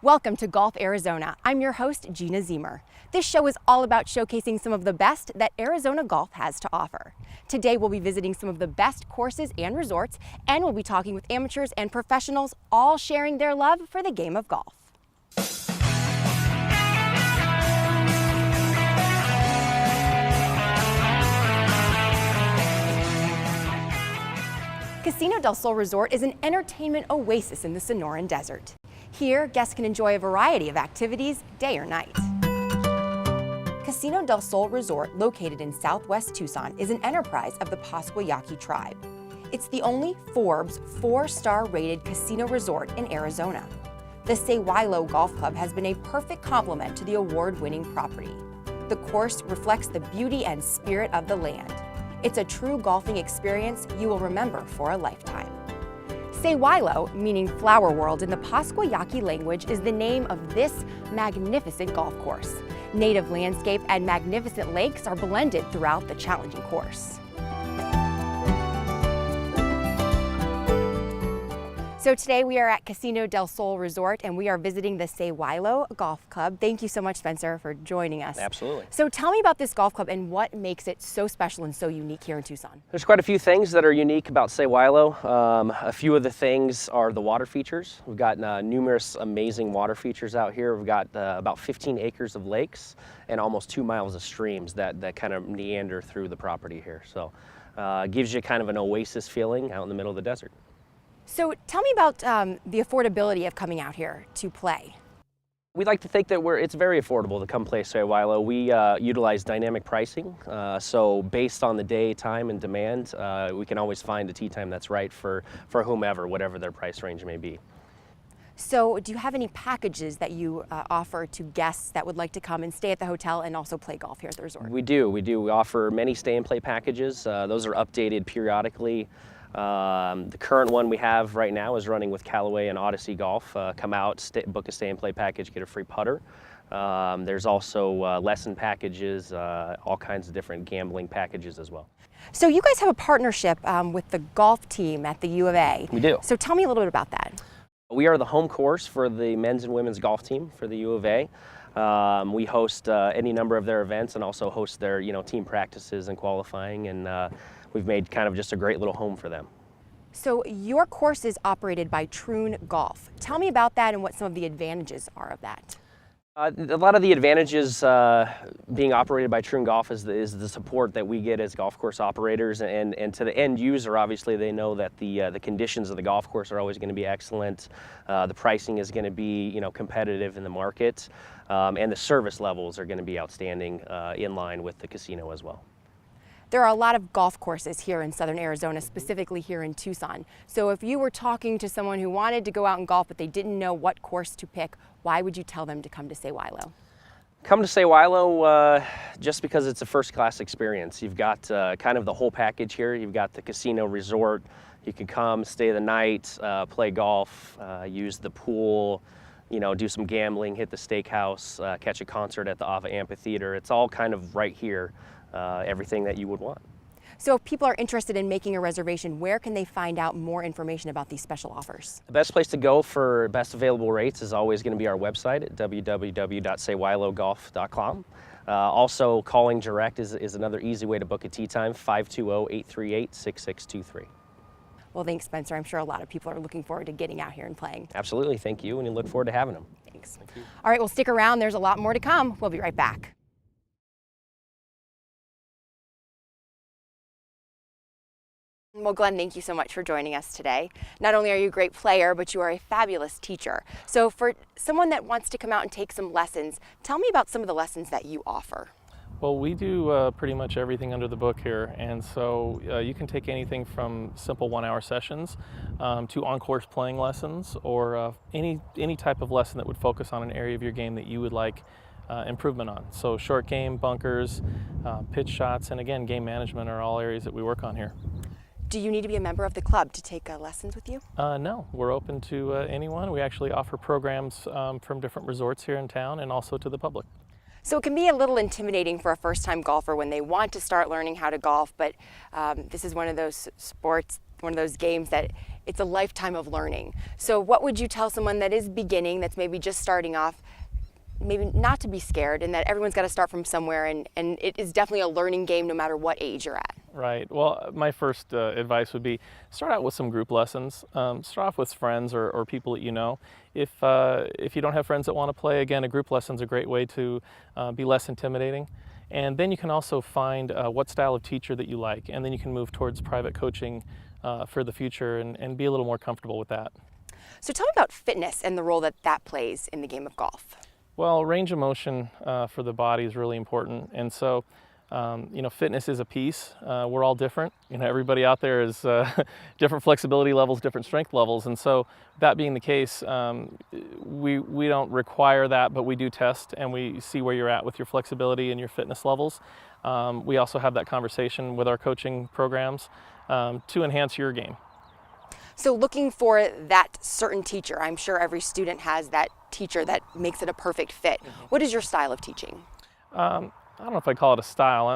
Welcome to Golf Arizona. I'm your host, Gina Zemer. This show is all about showcasing some of the best that Arizona golf has to offer. Today we'll be visiting some of the best courses and resorts, and we'll be talking with amateurs and professionals, all sharing their love for the game of golf. Casino del Sol Resort is an entertainment oasis in the Sonoran Desert. Here, guests can enjoy a variety of activities, day or night. Casino del Sol Resort, located in southwest Tucson, is an enterprise of the Pascua Yaqui tribe. It's the only Forbes 4-star rated casino resort in Arizona. The Sehualo Golf Club has been a perfect complement to the award-winning property. The course reflects the beauty and spirit of the land. It's a true golfing experience you will remember for a lifetime. Sehualo, meaning flower world in the Pascua Yaqui language, is the name of this magnificent golf course. Native landscape and magnificent lakes are blended throughout the challenging course. So today we are at Casino del Sol Resort and we are visiting the Sehualo Golf Club. Thank you so much, Spencer, for joining us. Absolutely. So tell me about this golf club and what makes it so special and so unique here in Tucson. There's quite a few things that are unique about Sehualo. A few of the things are the water features. We've got numerous amazing water features out here. We've got about 15 acres of lakes and almost 2 miles of streams that kind of meander through the property here. So it gives you kind of an oasis feeling out in the middle of the desert. So tell me about the affordability of coming out here to play. We like to think that it's very affordable to come play Sehualo. We utilize dynamic pricing, so based on the day, time, and demand, we can always find a tee time that's right for whomever, whatever their price range may be. So do you have any packages that you offer to guests that would like to come and stay at the hotel and also play golf here at the resort? We do. We offer many stay and play packages. Those are updated periodically. The current one we have right now is running with Callaway and Odyssey Golf. Come out, book a stay and play package, get a free putter. There's also lesson packages, all kinds of different gambling packages as well. So you guys have a partnership with the golf team at the U of A. We do. So tell me a little bit about that. We are the home course for the men's and women's golf team for the U of A. We host any number of their events and also host their team practices and qualifying, and we've made kind of just a great little home for them. So your course is operated by Troon Golf. Tell me about that and what some of the advantages are of that. A lot of the advantages being operated by Troon Golf is the support that we get as golf course operators, and to the end user, obviously they know that the conditions of the golf course are always going to be excellent. The pricing is going to be competitive in the market, and the service levels are going to be outstanding in line with the casino as well. There are a lot of golf courses here in southern Arizona, specifically here in Tucson. So if you were talking to someone who wanted to go out and golf but they didn't know what course to pick, why would you tell them to come to Sehualo? Come to Sehualo just because it's a first-class experience. You've got kind of the whole package here. You've got the casino resort. You can come, stay the night, play golf, use the pool, do some gambling, hit the steakhouse, catch a concert at the Ava Amphitheater. It's all kind of right here. Everything that you would want. So if people are interested in making a reservation, where can they find out more information about these special offers? The best place to go for best available rates is always going to be our website at www.sehualogolf.com. Also, calling direct is another easy way to book a tee time, 520-838-6623. Well, thanks, Spencer. I'm sure a lot of people are looking forward to getting out here and playing. Absolutely. Thank you, and we look forward to having them. Thanks. Thank you. All right, well, stick around. There's a lot more to come. We'll be right back. Well, Glenn, thank you so much for joining us today. Not only are you a great player, but you are a fabulous teacher. So for someone that wants to come out and take some lessons, tell me about some of the lessons that you offer. Well, we do pretty much everything under the book here, and so you can take anything from simple 1-hour sessions to on-course playing lessons, or any type of lesson that would focus on an area of your game that you would like improvement on. So short game, bunkers, pitch shots, and again, game management are all areas that we work on here. Do you need to be a member of the club to take lessons with you? No, we're open to anyone. We actually offer programs from different resorts here in town and also to the public. So it can be a little intimidating for a first-time golfer when they want to start learning how to golf, but this is one of those sports, one of those games that it's a lifetime of learning. So what would you tell someone that is beginning, that's maybe just starting off, maybe not to be scared, and that everyone's got to start from somewhere, and it is definitely a learning game no matter what age you're at? Right. Well, my first advice would be start out with some group lessons. Start off with friends or people that you know. If you don't have friends that want to play, again, a group lesson's a great way to be less intimidating. And then you can also find what style of teacher that you like, and then you can move towards private coaching for the future and be a little more comfortable with that. So tell me about fitness and the role that that plays in the game of golf. Well, range of motion for the body is really important, and so fitness is a piece. We're all different. Everybody out there is different flexibility levels, different strength levels, and so that being the case, we don't require that, but we do test and we see where you're at with your flexibility and your fitness levels. We also have that conversation with our coaching programs to enhance your game. So looking for that certain teacher, I'm sure every student has that teacher that makes it a perfect fit. What is your style of teaching? I don't know if I call it a style.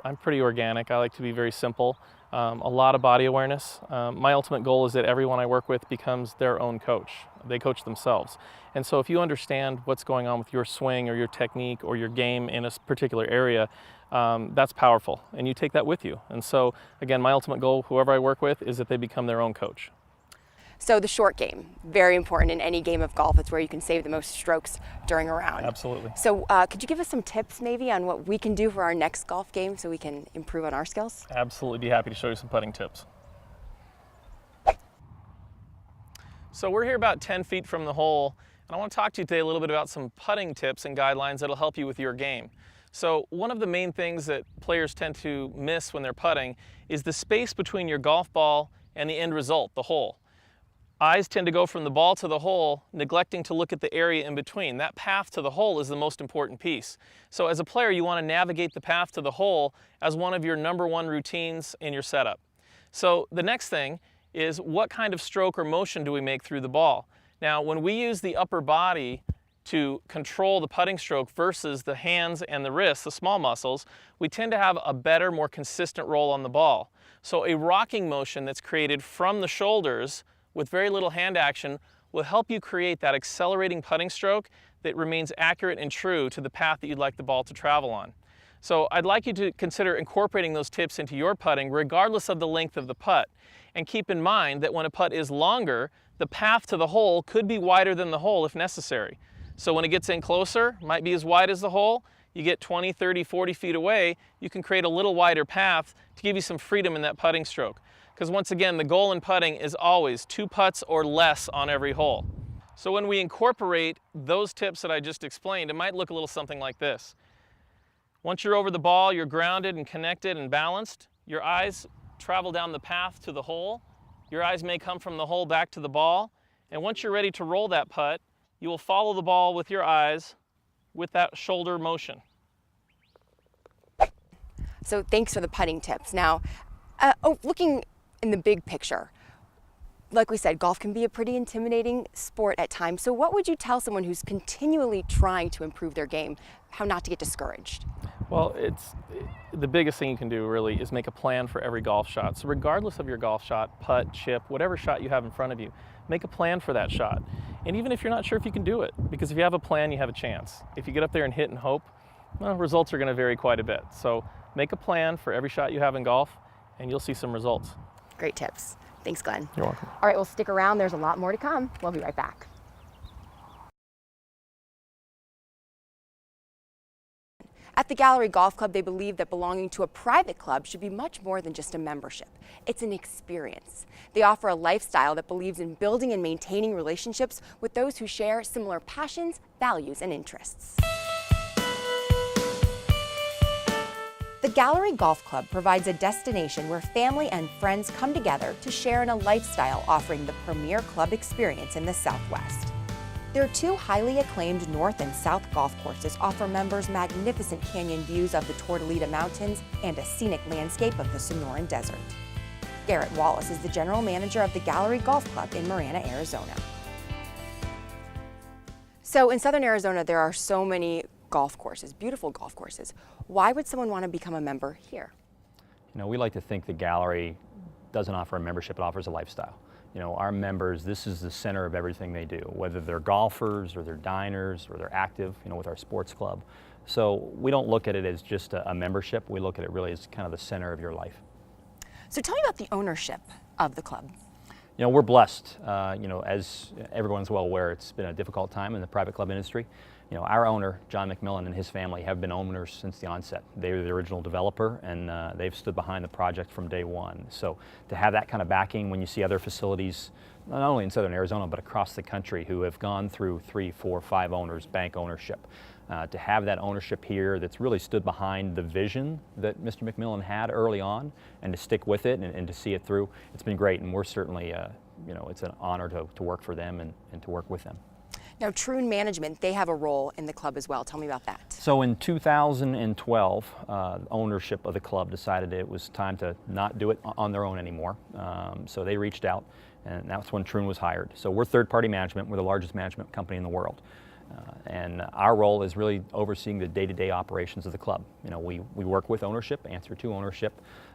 I'm pretty organic. I like to be very simple. A lot of body awareness. My ultimate goal is that everyone I work with becomes their own coach. They coach themselves. And so if you understand what's going on with your swing or your technique or your game in a particular area, that's powerful. And you take that with you. And so again, my ultimate goal, whoever I work with, is that they become their own coach. So the short game, very important in any game of golf. It's where you can save the most strokes during a round. Absolutely. So could you give us some tips maybe on what we can do for our next golf game so we can improve on our skills? Absolutely, be happy to show you some putting tips. So we're here about 10 feet from the hole, and I want to talk to you today a little bit about some putting tips and guidelines that'll help you with your game. So one of the main things that players tend to miss when they're putting is the space between your golf ball and the end result, the hole. Eyes tend to go from the ball to the hole, neglecting to look at the area in between. That path to the hole is the most important piece. So as a player, you want to navigate the path to the hole as one of your #1 routines in your setup. So the next thing is, what kind of stroke or motion do we make through the ball? Now, when we use the upper body to control the putting stroke versus the hands and the wrists, the small muscles, we tend to have a better, more consistent roll on the ball. So a rocking motion that's created from the shoulders with very little hand action will help you create that accelerating putting stroke that remains accurate and true to the path that you'd like the ball to travel on. So I'd like you to consider incorporating those tips into your putting regardless of the length of the putt. And keep in mind that when a putt is longer, the path to the hole could be wider than the hole if necessary. So when it gets in closer, it might be as wide as the hole. You get 20, 30, 40 feet away, you can create a little wider path to give you some freedom in that putting stroke. Because once again, the goal in putting is always 2 putts or less on every hole. So when we incorporate those tips that I just explained, it might look a little something like this. Once you're over the ball, you're grounded and connected and balanced. Your eyes travel down the path to the hole. Your eyes may come from the hole back to the ball. And once you're ready to roll that putt, you will follow the ball with your eyes with that shoulder motion. So thanks for the putting tips. Now, looking in the big picture, like we said, golf can be a pretty intimidating sport at times. So what would you tell someone who's continually trying to improve their game, how not to get discouraged? Well, the biggest thing you can do really is make a plan for every golf shot. So regardless of your golf shot, putt, chip, whatever shot you have in front of you, make a plan for that shot. And even if you're not sure if you can do it, because if you have a plan, you have a chance. If you get up there and hit and hope, well, results are going to vary quite a bit. So make a plan for every shot you have in golf, and you'll see some results. Great tips. Thanks, Glenn. You're welcome. All right, well, stick around. There's a lot more to come. We'll be right back. At the Gallery Golf Club, they believe that belonging to a private club should be much more than just a membership. It's an experience. They offer a lifestyle that believes in building and maintaining relationships with those who share similar passions, values, and interests. The Gallery Golf Club provides a destination where family and friends come together to share in a lifestyle offering the premier club experience in the Southwest. Their 2 highly acclaimed north and south golf courses offer members magnificent canyon views of the Tortolita Mountains and a scenic landscape of the Sonoran Desert. Garrett Wallace is the general manager of the Gallery Golf Club in Marana, Arizona. So in southern Arizona, there are so many golf courses, beautiful golf courses. Why would someone want to become a member here? We like to think the Gallery doesn't offer a membership, it offers a lifestyle. You know, our members, this is the center of everything they do, whether they're golfers or they're diners or they're active, you know, with our sports club. So we don't look at it as just a membership. We look at it really as kind of the center of your life. So tell me about the ownership of the club. You know, we're blessed. You know, as everyone's well aware, it's been a difficult time in the private club industry. You know, our owner, John McMillan, and his family have been owners since the onset. They were the original developer, and they've stood behind the project from day one. So to have that kind of backing when you see other facilities, not only in Southern Arizona, but across the country, who have gone through 3, 4, 5 owners, bank ownership, to have that ownership here that's really stood behind the vision that Mr. McMillan had early on, and to stick with it and to see it through, it's been great. And we're certainly, you know, it's an honor to work for them and to work with them. Now, Troon Management, they have a role in the club as well. Tell me about that. So in 2012, ownership of the club decided it was time to not do it on their own anymore. So they reached out, and that's when Troon was hired. So we're third-party management. We're the largest management company in the world. And our role is really overseeing the day-to-day operations of the club. You know, we work with ownership, answer to ownership,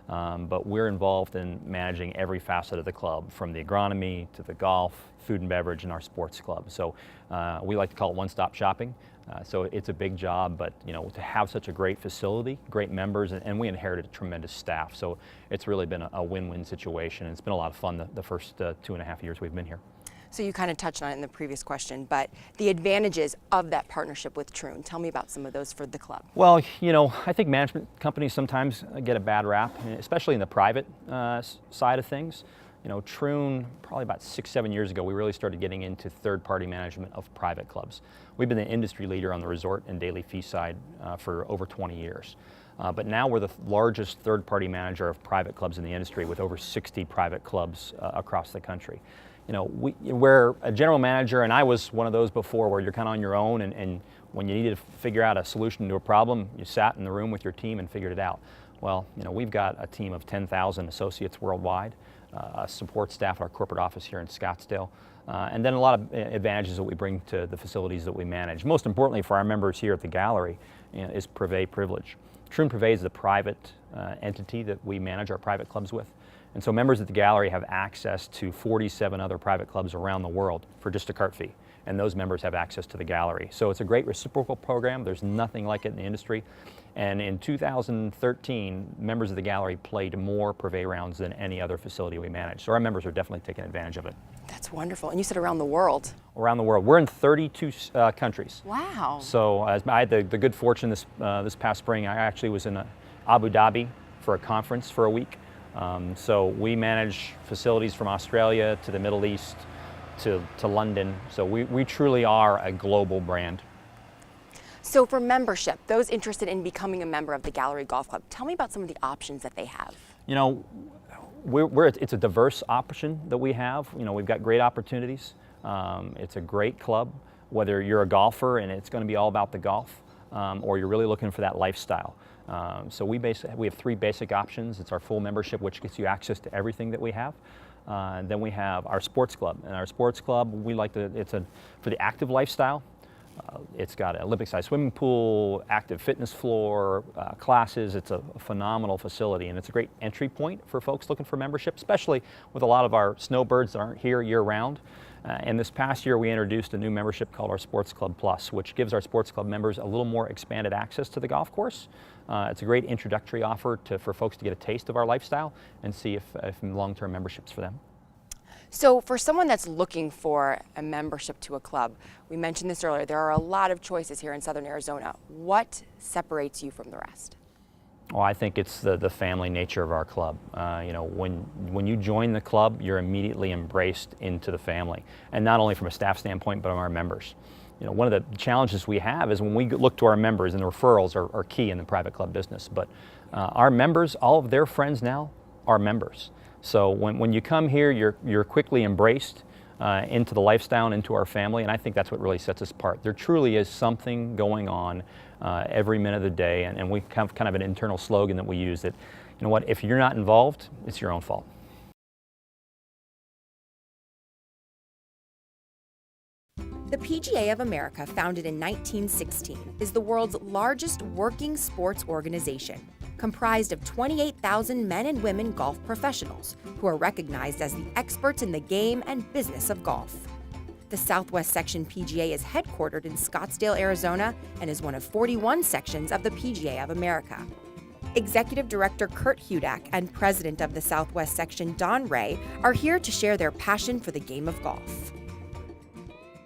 but we're involved in managing every facet of the club, from the agronomy to the golf, food and beverage, and our sports club. So we like to call it one-stop shopping. So it's a big job, but you know, to have such a great facility, great members, and we inherited a tremendous staff. So it's really been a win-win situation. It's been a lot of fun the first 2.5 years we've been here. So you kind of touched on it in the previous question, but the advantages of that partnership with Troon, tell me about some of those for the club. Well, you know, I think management companies sometimes get a bad rap, especially in the private side of things. You know, Troon, probably about 6, 7 years ago, we really started getting into third-party management of private clubs. We've been the industry leader on the resort and daily fee side for over 20 years. But now we're the largest third-party manager of private clubs in the industry, with over 60 private clubs across the country. You know, we're a general manager, and I was one of those before, where you're kind of on your own, and when you needed to figure out a solution to a problem, you sat in the room with your team and figured it out. Well, you know, we've got a team of 10,000 associates worldwide, a support staff at our corporate office here in Scottsdale, and then a lot of advantages that we bring to the facilities that we manage. Most importantly for our members here at the gallery, you know, is Privé privilege. Troon Privé is the private entity that we manage our private clubs with. And so members at the gallery have access to 47 other private clubs around the world for just a cart fee. And those members have access to the gallery. So it's a great reciprocal program. There's nothing like it in the industry. And in 2013, members of the gallery played more Privé rounds than any other facility we manage. So our members are definitely taking advantage of it. That's wonderful. And you said around the world. Around the world. We're in 32 countries. Wow. So I had the good fortune this past spring. I actually was in Abu Dhabi for a conference for a week. So we manage facilities from Australia to the Middle East to London. So we truly are a global brand. So for membership, those interested in becoming a member of the Gallery Golf Club, tell me about some of the options that they have. You know, it's a diverse option that we have. You know, we've got great opportunities. It's a great club, whether you're a golfer and it's going to be all about the golf, or you're really looking for that lifestyle. So we have 3 basic options. It's our full membership, which gets you access to everything that we have. Then we have our sports club, and our sports club, for the active lifestyle. It's got an Olympic-sized swimming pool, active fitness floor, classes. It's a phenomenal facility, and it's a great entry point for folks looking for membership, especially with a lot of our snowbirds that aren't here year-round. And this past year, we introduced a new membership called our Sports Club Plus, which gives our sports club members a little more expanded access to the golf course. It's a great introductory offer for folks to get a taste of our lifestyle and see if long-term membership's for them. So for someone that's looking for a membership to a club, we mentioned this earlier, there are a lot of choices here in Southern Arizona. What separates you from the rest? Well, I think it's the family nature of our club. You know, when you join the club, you're immediately embraced into the family, and not only from a staff standpoint, but from our members. You know, one of the challenges we have is when we look to our members, and the referrals are key in the private club business, but our members, all of their friends now are members. So when you come here, you're quickly embraced into the lifestyle and into our family, and I think that's what really sets us apart. There truly is something going on every minute of the day, and we have kind of an internal slogan that we use that, you know what, if you're not involved, it's your own fault. The PGA of America, founded in 1916, is the world's largest working sports organization, comprised of 28,000 men and women golf professionals who are recognized as the experts in the game and business of golf. The Southwest Section PGA is headquartered in Scottsdale, Arizona, and is one of 41 sections of the PGA of America. Executive Director Kurt Hudak and President of the Southwest Section Don Ray are here to share their passion for the game of golf.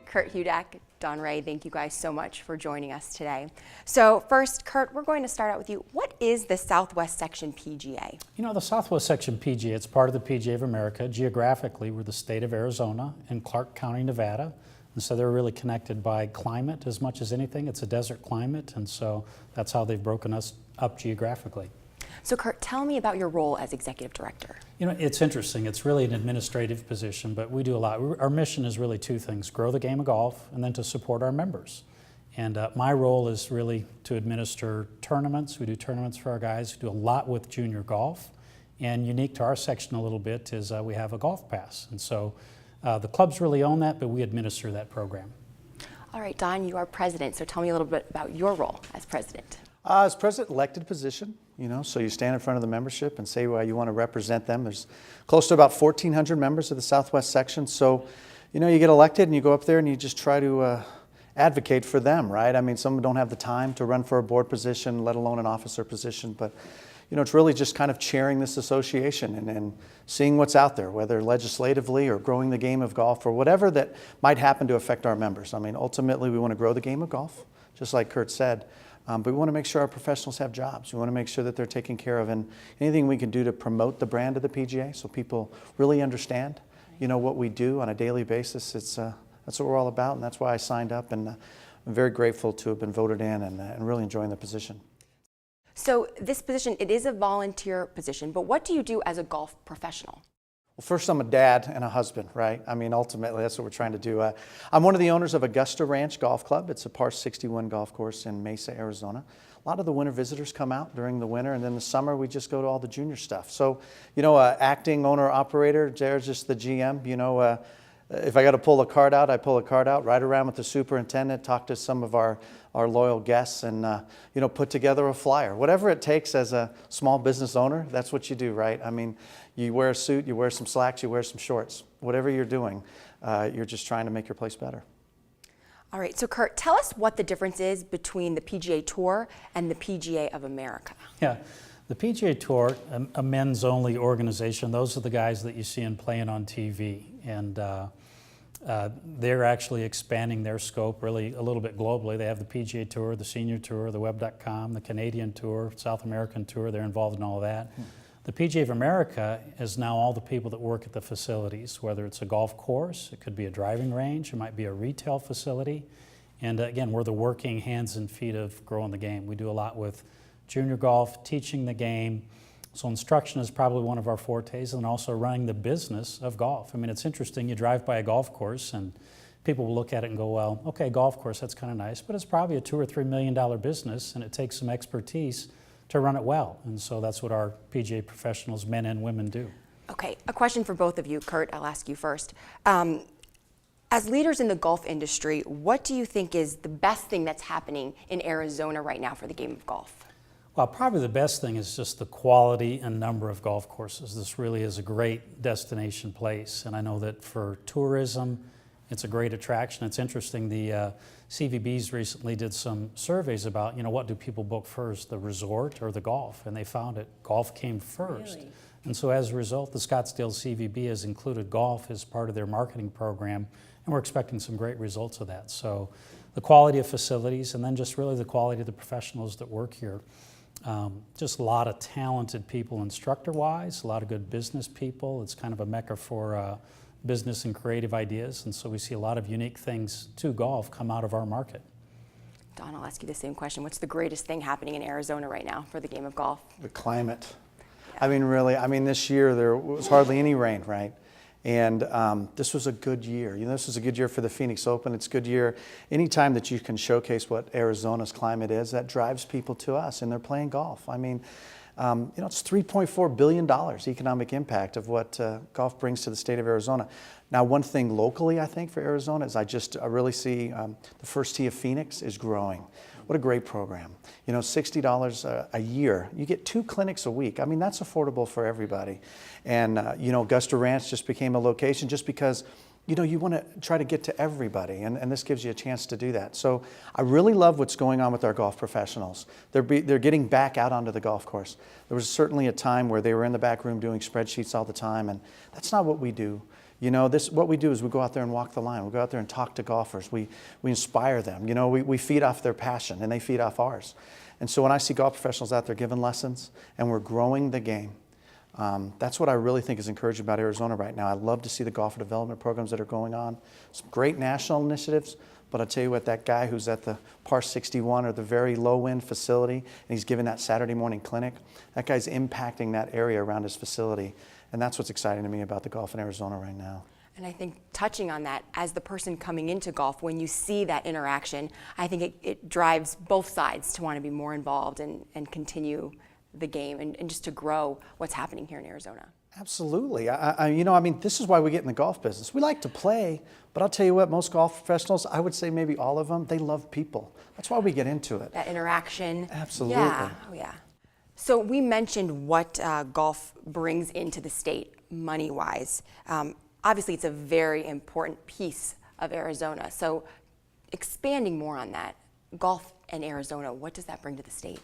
Kurt Hudak, Don Ray, thank you guys so much for joining us today. So first, Kurt, we're going to start out with you. What is the Southwest Section PGA? You know, the Southwest Section PGA, it's part of the PGA of America. Geographically, we're the state of Arizona and Clark County, Nevada. And so they're really connected by climate as much as anything. It's a desert climate, and so that's how they've broken us up geographically. So Kurt, tell me about your role as Executive Director. You know, it's interesting. It's really an administrative position, but we do a lot. Our mission is really two things: grow the game of golf and then to support our members. And my role is really to administer tournaments. We do tournaments for our guys. We do a lot with junior golf. And unique to our section a little bit is we have a golf pass. And so the clubs really own that, but we administer that program. All right, Don, you are president, so tell me a little bit about your role as president. As president, elected position, you know, so you stand in front of the membership and say why you want to represent them. There's close to about 1,400 members of the Southwest section, so, you know, you get elected and you go up there and you just try to advocate for them, right? I mean, some don't have the time to run for a board position, let alone an officer position, but, you know, it's really just kind of chairing this association and seeing what's out there, whether legislatively or growing the game of golf or whatever that might happen to affect our members. I mean, ultimately, we want to grow the game of golf, just like Kurt said. But we want to make sure our professionals have jobs. We want to make sure that they're taken care of, and anything we can do to promote the brand of the PGA so people really understand, you know, what we do on a daily basis. That's what we're all about, and that's why I signed up, and I'm very grateful to have been voted in and really enjoying the position. So this position, it is a volunteer position, but what do you do as a golf professional? Well, first, I'm a dad and a husband, right? I mean, ultimately, that's what we're trying to do. I'm one of the owners of Augusta Ranch Golf Club. It's a par 61 golf course in Mesa, Arizona. A lot of the winter visitors come out during the winter, and then the summer, we just go to all the junior stuff. So, you know, acting owner, operator, Jared's just the GM. You know, if I got to pull a card out, I pull a card out, ride around with the superintendent, talk to some of our loyal guests, and, you know, put together a flyer. Whatever it takes as a small business owner, that's what you do, right? I mean, you wear a suit, you wear some slacks, you wear some shorts. Whatever you're doing, you're just trying to make your place better. All right, so Kurt, tell us what the difference is between the PGA Tour and the PGA of America. Yeah, the PGA Tour, a men's-only organization, those are the guys that you see and playing on TV. And they're actually expanding their scope really a little bit globally. They have the PGA Tour, the Senior Tour, the Web.com, the Canadian Tour, South American Tour. They're involved in all that. The PGA of America is now all the people that work at the facilities, whether it's a golf course, it could be a driving range, it might be a retail facility. And again, we're the working hands and feet of growing the game. We do a lot with junior golf, teaching the game. So instruction is probably one of our fortes, and also running the business of golf. I mean, it's interesting, you drive by a golf course and people will look at it and go, well, okay, golf course, that's kind of nice, but it's probably a $2 or $3 million business, and it takes some expertise to run it well. And so that's what our PGA professionals, men and women, do. Okay, a question for both of you. Kurt, I'll ask you first. As leaders in the golf industry, what do you think is the best thing that's happening in Arizona right now for the game of golf? Well, probably the best thing is just the quality and number of golf courses. This really is a great destination place, and I know that for tourism, it's a great attraction. It's interesting, the CVBs recently did some surveys about, you know, what do people book first, the resort or the golf? And they found that golf came first. Really? And so as a result, the Scottsdale CVB has included golf as part of their marketing program, and we're expecting some great results of that. So the quality of facilities, and then just really the quality of the professionals that work here. Just a lot of talented people instructor-wise, a lot of good business people. It's kind of a mecca for business and creative ideas, and so we see a lot of unique things to golf come out of our market. Don, I'll ask you the same question. What's the greatest thing happening in Arizona right now for the game of golf? The climate. Yeah. I mean, really, this year there was hardly any rain, right? And this was a good year. You know, this was a good year for the Phoenix Open. It's a good year. Anytime that you can showcase what Arizona's climate is, that drives people to us, and they're playing golf. I mean, It's $3.4 billion economic impact of what golf brings to the state of Arizona. Now, one thing locally, I think, for Arizona is I really see the First Tee of Phoenix is growing. What a great program. $60 a year. You get 2 clinics a week. I mean, that's affordable for everybody. And, Augusta Ranch just became a location just because you want to try to get to everybody, and this gives you a chance to do that. So I really love what's going on with our golf professionals. They're getting back out onto the golf course. There was certainly a time where they were in the back room doing spreadsheets all the time, and that's not what we do. What we do is we go out there and walk the line. We go out there and talk to golfers. We inspire them. We feed off their passion, and they feed off ours. And so when I see golf professionals out there giving lessons, and we're growing the game, that's what I really think is encouraging about Arizona right now. I love to see the golfer development programs that are going on. Some great national initiatives, but I'll tell you what, that guy who's at the Par 61 or the very low-end facility, and he's giving that Saturday morning clinic, that guy's impacting that area around his facility. And that's what's exciting to me about the golf in Arizona right now. And I think touching on that, as the person coming into golf, when you see that interaction, I think it drives both sides to want to be more involved and continue the game and just to grow what's happening here in Arizona. Absolutely. This is why we get in the golf business. We like to play, but I'll tell you what, most golf professionals, I would say maybe all of them, they love people. That's why we get into it. That interaction. Absolutely. Yeah. Oh, yeah. So we mentioned what golf brings into the state money-wise. Obviously, it's a very important piece of Arizona. So expanding more on that, golf and Arizona, what does that bring to the state?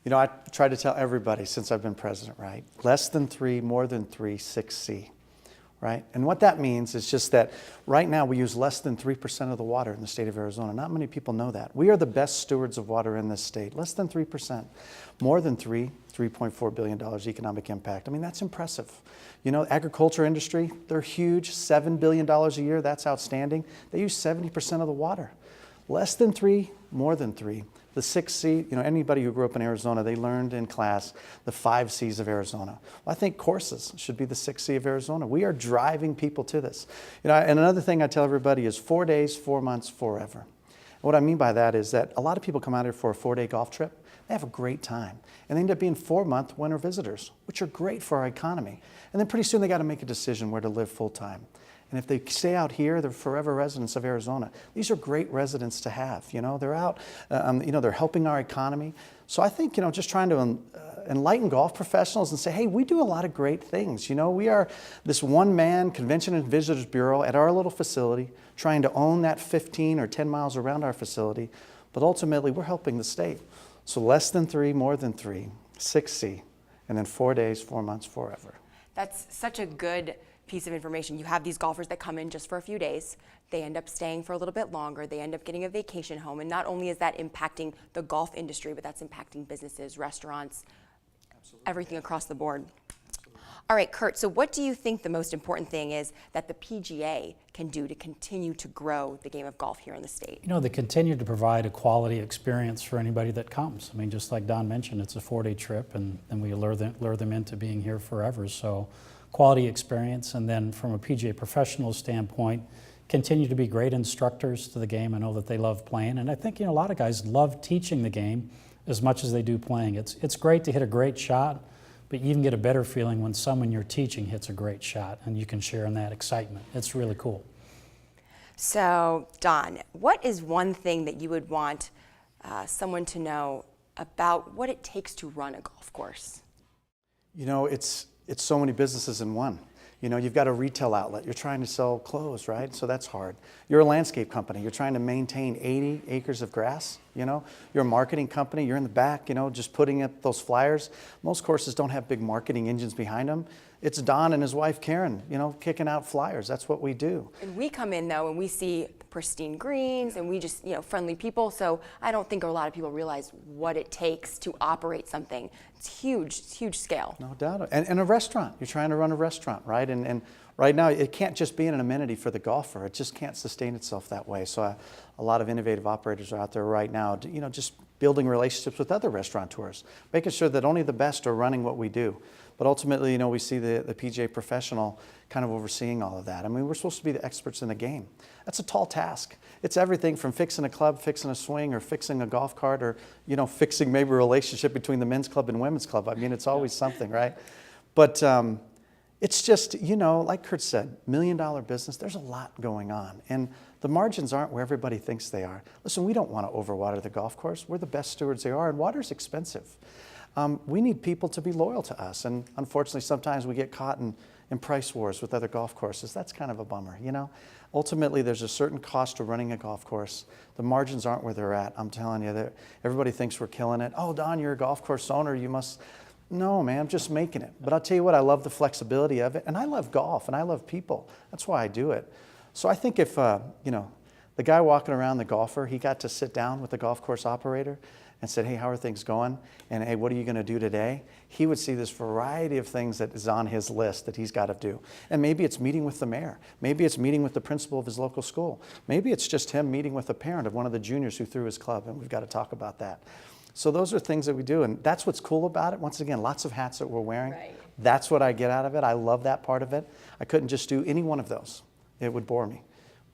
I try to tell everybody since I've been president, right? Less than 3, more than 3, 6C, right? And what that means is just that right now we use less than 3% of the water in the state of Arizona. Not many people know that. We are the best stewards of water in this state, less than 3%. More than 3, $3.4 billion economic impact. I mean, that's impressive. Agriculture industry, they're huge, $7 billion a year, that's outstanding. They use 70% of the water. Less than 3, more than 3. The 6C, anybody who grew up in Arizona, they learned in class the 5 C's of Arizona. Well, I think courses should be the 6C of Arizona. We are driving people to this. And another thing I tell everybody is 4 days, 4 months, forever. And what I mean by that is that a lot of people come out here for a 4-day golf trip. They have a great time. And they end up being 4-month winter visitors, which are great for our economy. And then pretty soon they got to make a decision where to live full time. And if they stay out here, they're forever residents of Arizona. These are great residents to have. They're out, they're helping our economy. So I think, just trying to enlighten golf professionals and say, hey, we do a lot of great things. We are this one-man Convention and Visitors Bureau at our little facility, trying to own that 15 or 10 miles around our facility. But ultimately, we're helping the state. So less than 3, more than 3, 6C, and then 4 days, 4 months, forever. That's such a good piece of information. You have these golfers that come in just for a few days. They end up staying for a little bit longer. They end up getting a vacation home. And not only is that impacting the golf industry, but that's impacting businesses, restaurants, everything across the board. All right, Kurt, so what do you think the most important thing is that the PGA can do to continue to grow the game of golf here in the state? They continue to provide a quality experience for anybody that comes. I mean, just like Don mentioned, it's a 4-day trip, and we lure them into being here forever. So quality experience, and then from a PGA professional standpoint, continue to be great instructors to the game. I know that they love playing, and I think a lot of guys love teaching the game as much as they do playing. It's great to hit a great shot, but you even get a better feeling when someone you're teaching hits a great shot, and you can share in that excitement. It's really cool. So, Don, what is one thing that you would want someone to know about what it takes to run a golf course? It's so many businesses in one. You've got a retail outlet. You're trying to sell clothes, right? So that's hard. You're a landscape company. You're trying to maintain 80 acres of grass. You're a marketing company. You're in the back, just putting up those flyers. Most courses don't have big marketing engines behind them. It's Don and his wife, Karen, kicking out flyers. That's what we do. And we come in, though, and we see pristine greens, and we just, friendly people. So I don't think a lot of people realize what it takes to operate something. It's huge scale. No doubt. And a restaurant. You're trying to run a restaurant, right? And right now it can't just be an amenity for the golfer. It just can't sustain itself that way. So a lot of innovative operators are out there right now, just building relationships with other restaurateurs, making sure that only the best are running what we do. But ultimately, we see the PGA professional kind of overseeing all of that. I mean, we're supposed to be the experts in the game. That's a tall task. It's everything from fixing a club, fixing a swing, or fixing a golf cart, or, fixing maybe a relationship between the men's club and women's club. I mean, it's always something, right? But it's just, like Kurt said, $1 million business, there's a lot going on. And the margins aren't where everybody thinks they are. Listen, we don't want to overwater the golf course. We're the best stewards they are, and water's expensive. We need people to be loyal to us, and unfortunately sometimes we get caught in price wars with other golf courses. That's kind of a bummer, Ultimately, there's a certain cost to running a golf course. The margins aren't where they're at. I'm telling you, everybody thinks we're killing it. Oh, Don, you're a golf course owner, you must... No, man, I'm just making it. But I'll tell you what, I love the flexibility of it, and I love golf, and I love people. That's why I do it. So I think if, the guy walking around, the golfer, he got to sit down with the golf course operator and said, hey, how are things going? And hey, what are you going to do today? He would see this variety of things that is on his list that he's got to do. And maybe it's meeting with the mayor. Maybe it's meeting with the principal of his local school. Maybe it's just him meeting with a parent of one of the juniors who threw his club, and we've got to talk about that. So those are things that we do, and that's what's cool about it. Once again, lots of hats that we're wearing. Right. That's what I get out of it. I love that part of it. I couldn't just do any one of those. It would bore me.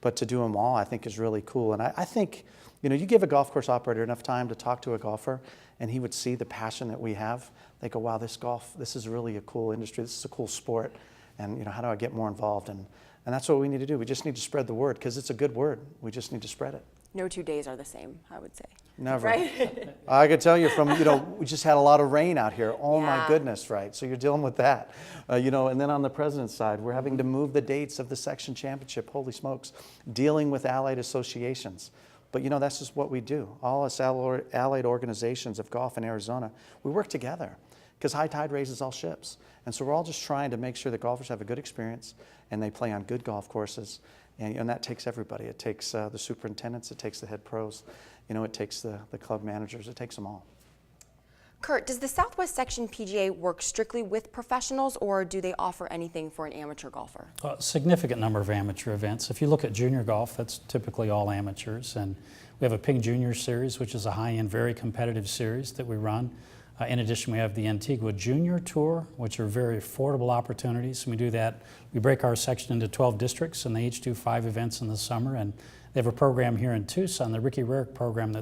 But to do them all, I think, is really cool. And I think, you give a golf course operator enough time to talk to a golfer, and he would see the passion that we have. They go, wow, this is really a cool industry. This is a cool sport. And, how do I get more involved? And that's what we need to do. We just need to spread the word, because it's a good word. We just need to spread it. No 2 days are the same, I would say. Never. Right? I could tell you from, we just had a lot of rain out here. Oh my goodness, right? So you're dealing with that. And then on the president's side, we're having to move the dates of the section championship. Holy smokes. Dealing with allied associations. But that's just what we do. All us allied organizations of golf in Arizona, we work together, because high tide raises all ships. And so we're all just trying to make sure that golfers have a good experience and they play on good golf courses. And that takes everybody. It takes the superintendents, it takes the head pros, it takes the club managers, it takes them all. Kurt, does the Southwest Section PGA work strictly with professionals, or do they offer anything for an amateur golfer? A significant number of amateur events. If you look at junior golf, that's typically all amateurs. And we have a Ping Junior Series, which is a high-end, very competitive series that we run. In addition, we have the Antigua Junior Tour, which are very affordable opportunities. And we do that. We break our section into 12 districts, and they each do 5 events in the summer. And they have a program here in Tucson, the Ricky Rarick program,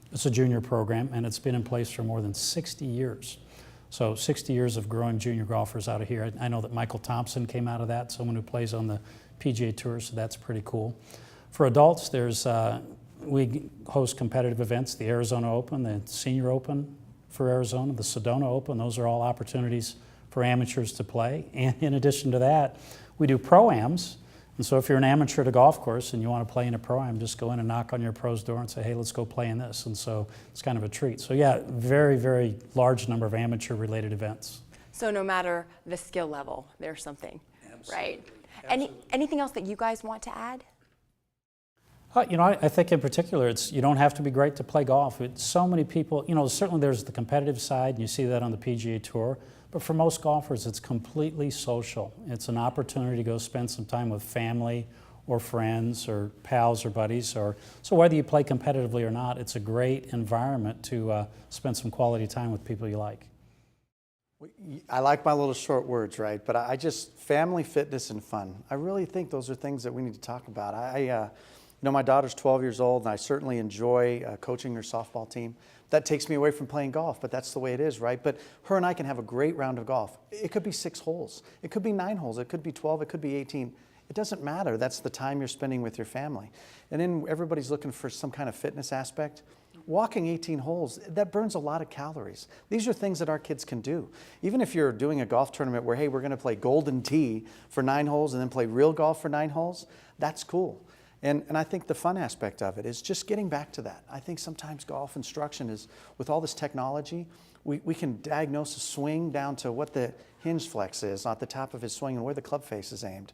it's a junior program, and it's been in place for more than 60 years. So 60 years of growing junior golfers out of here. I know that Michael Thompson came out of that, someone who plays on the PGA Tour, so that's pretty cool. For adults, we host competitive events, the Arizona Open, the Senior Open for Arizona, the Sedona Open. Those are all opportunities for amateurs to play. And in addition to that, we do pro-ams. And so if you're an amateur at a golf course and you want to play in a pro-am, just go in and knock on your pro's door and say, hey, let's go play in this. And so it's kind of a treat. So yeah, very, very large number of amateur-related events. So no matter the skill level, there's something, Absolutely. Right? Absolutely. Anything else that you guys want to add? I think in particular, you don't have to be great to play golf. So many people, certainly there's the competitive side, and you see that on the PGA Tour. But for most golfers, it's completely social. It's an opportunity to go spend some time with family or friends or pals or buddies. So whether you play competitively or not, it's a great environment to spend some quality time with people you like. I like my little short words, right? But family, fitness, and fun. I really think those are things that we need to talk about. My daughter's 12 years old, and I certainly enjoy coaching her softball team. That takes me away from playing golf, but that's the way it is, right? But her and I can have a great round of golf. It could be 6 holes. It could be 9 holes. It could be 12. It could be 18. It doesn't matter. That's the time you're spending with your family. And then everybody's looking for some kind of fitness aspect. Walking 18 holes, that burns a lot of calories. These are things that our kids can do. Even if you're doing a golf tournament where, hey, we're going to play golden tee for 9 holes and then play real golf for 9 holes, that's cool. And I think the fun aspect of it is just getting back to that. I think sometimes golf instruction is, with all this technology, we can diagnose a swing down to what the hinge flex is at the top of his swing and where the club face is aimed.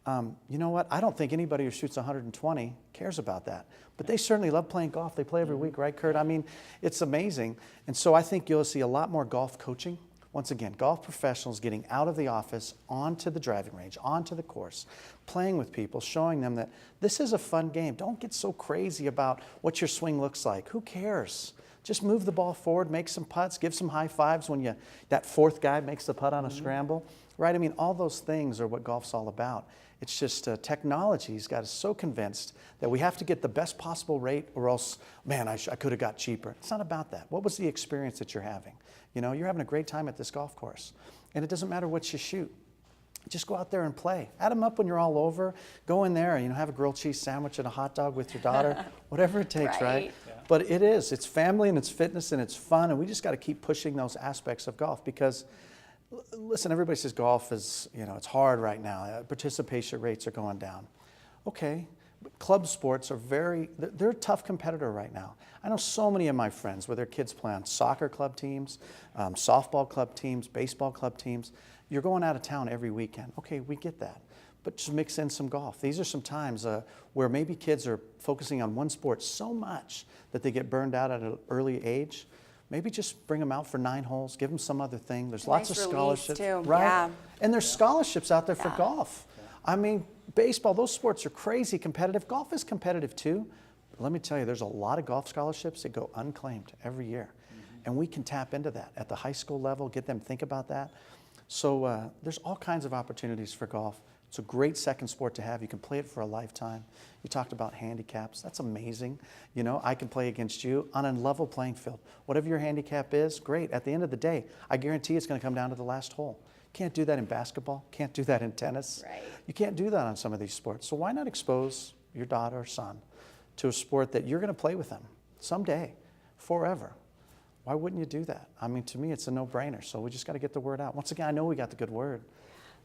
You know what? I don't think anybody who shoots 120 cares about that. But they certainly love playing golf. They play every week, right, Kurt? I mean, it's amazing. And so I think you'll see a lot more golf coaching Once again, golf professionals getting out of the office, onto the driving range, onto the course, playing with people, showing them that this is a fun game. Don't get so crazy about what your swing looks like. Who cares? Just move the ball forward, make some putts, give some high fives when that fourth guy makes the putt on a scramble, right? I mean, all those things are what golf's all about. It's just technology's got us so convinced that we have to get the best possible rate, or else, man, I could have got cheaper. It's not about that. What was the experience that you're having? You know, you're having a great time at this golf course, and it doesn't matter what you shoot. Just go out there and play. Add them up when you're all over. Go in there, you know, have a grilled cheese sandwich and a hot dog with your daughter, whatever it takes, right? Yeah. But it's family and it's fitness and it's fun, and we just got to keep pushing those aspects of golf because, listen, everybody says golf is, you know, it's hard right now. Participation rates are going down. Okay, but club sports are they're a tough competitor right now. I know so many of my friends where their kids play on soccer club teams, softball club teams, baseball club teams. You're going out of town every weekend. Okay, we get that. But just mix in some golf. These are some times where maybe kids are focusing on one sport so much that they get burned out at an early age. Maybe just bring them out for 9 holes, give them some other thing. There's lots of Nice release, scholarships, too. right? Yeah. And there's scholarships out there for Yeah. golf. I mean, baseball, those sports are crazy competitive. Golf is competitive too. But let me tell you, there's a lot of golf scholarships that go unclaimed every year. And we can tap into that at the high school level, get them to think about that. So there's all kinds of opportunities for golf. It's a great second sport to have. You can play it for a lifetime. You talked about handicaps. That's amazing. You know, I can play against you on a level playing field. Whatever your handicap is, great. At the end of the day, I guarantee it's going to come down to the last hole. Can't do that in basketball. Can't do that in tennis. Right. You can't do that on some of these sports. So why not expose your daughter or son to a sport that you're going to play with them someday, forever? Why wouldn't you do that? I mean, to me, it's a no-brainer. So we just got to get the word out. Once again, I know we got the good word.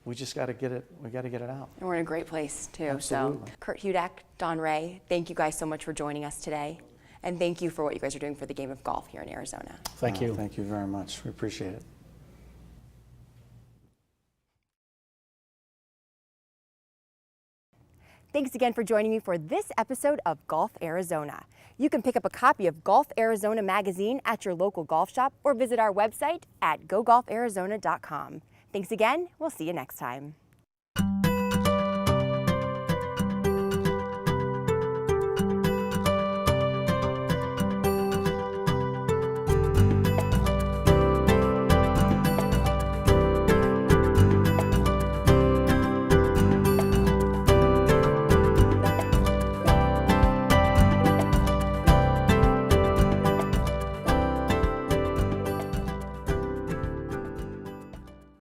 We just got to get it. We got to get it out. And we're in a great place too. Absolutely. So, Kurt Hudak, Don Ray, thank you guys so much for joining us today, and thank you for what you guys are doing for the game of golf here in Arizona. Thank you. Thank you very much. We appreciate it. Thanks again for joining me for this episode of Golf Arizona. You can pick up a copy of Golf Arizona magazine at your local golf shop or visit our website at gogolfarizona.com. Thanks again. We'll see you next time.